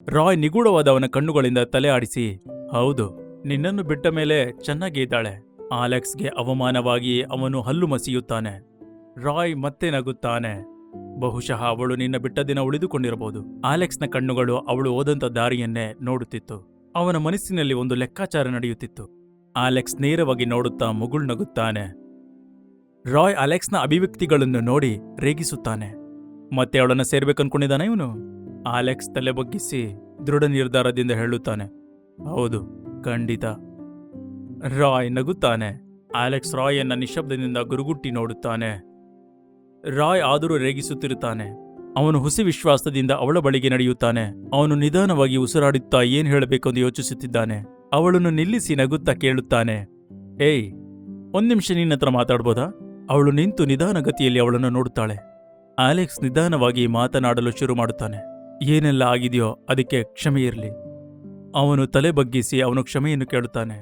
ರಾಯ್ ನಿಗೂಢವಾದ ಅವನ ಕಣ್ಣುಗಳಿಂದ ತಲೆ ಆಡಿಸಿ, ಹೌದು, ನಿನ್ನನ್ನು ಬಿಟ್ಟ ಮೇಲೆ ಚೆನ್ನಾಗೇ ಇದ್ದಾಳೆ. ಅಲೆಕ್ಸ್ಗೆ ಅವಮಾನವಾಗಿ ಅವನು ಹಲ್ಲು ಮಸಿಯುತ್ತಾನೆ. ರಾಯ್ ಮತ್ತೆ ನಗುತ್ತಾನೆ. ಬಹುಶಃ ಅವಳು ನಿನ್ನ ಬಿಟ್ಟ ದಿನ ಉಳಿದುಕೊಂಡಿರಬಹುದು. ಅಲೆಕ್ಸ್ನ ಕಣ್ಣುಗಳು ಅವಳು ಹೋದಂತ ದಾರಿಯನ್ನೇ ನೋಡುತ್ತಿತ್ತು. ಅವನ ಮನಸ್ಸಿನಲ್ಲಿ ಒಂದು ಲೆಕ್ಕಾಚಾರ ನಡೆಯುತ್ತಿತ್ತು. ಅಲೆಕ್ಸ್ ನೇರವಾಗಿ ನೋಡುತ್ತಾ ಮುಗುಳ್ನಗುತ್ತಾನೆ. ರಾಯ್ ಅಲೆಕ್ಸ್ನ ಅಭಿವ್ಯಕ್ತಿಗಳನ್ನು ನೋಡಿ ರೇಗಿಸುತ್ತಾನೆ. ಮತ್ತೆ ಅವಳನ್ನ ಸೇರ್ಬೇಕನ್ಕೊಂಡಿದ್ದಾನೆ ಇವನು. ಅಲೆಕ್ಸ್ ತಲೆ ಬಗ್ಗಿಸಿ ದೃಢ ನಿರ್ಧಾರದಿಂದ ಹೇಳುತ್ತಾನೆ, ಹೌದು, ಖಂಡಿತ. ರಾಯ್ ನಗುತ್ತಾನೆ. ಅಲೆಕ್ಸ್ ರಾಯನ್ನ ನಿಶ್ಶಬ್ದದಿಂದ ಗುರುಗುಟ್ಟಿ ನೋಡುತ್ತಾನೆ. ರಾಯ್ ಆದರೂ ರೇಗಿಸುತ್ತಿರುತ್ತಾನೆ. ಅವನು ಹುಸಿ ವಿಶ್ವಾಸದಿಂದ ಅವಳ ಬಳಿಗೆ ನಡೆಯುತ್ತಾನೆ. ಅವನು ನಿಧಾನವಾಗಿ ಉಸಿರಾಡುತ್ತಾ ಏನ್ ಹೇಳಬೇಕೆಂದು ಯೋಚಿಸುತ್ತಿದ್ದಾನೆ. ಅವಳನ್ನು ನಿಲ್ಲಿಸಿ ನಗುತ್ತಾ ಕೇಳುತ್ತಾನೆ, ಏಯ್, ಒಂದ್ ನಿಮಿಷ ನಿನ್ನತ್ರ ಮಾತಾಡ್ಬೋದಾ? ಅವಳು ನಿಂತು ನಿಧಾನಗತಿಯಲ್ಲಿ ಅವಳನ್ನು ನೋಡುತ್ತಾಳೆ. ಅಲೆಕ್ಸ್ ನಿಧಾನವಾಗಿ ಮಾತನಾಡಲು ಶುರು ಮಾಡುತ್ತಾನೆ. ಏನೆಲ್ಲ ಆಗಿದೆಯೋ ಅದಕ್ಕೆ ಕ್ಷಮೆ ಇರಲಿ. ಅವನು ತಲೆ ಬಗ್ಗಿಸಿ ಅವನು ಕ್ಷಮೆಯನ್ನು ಕೇಳುತ್ತಾನೆ.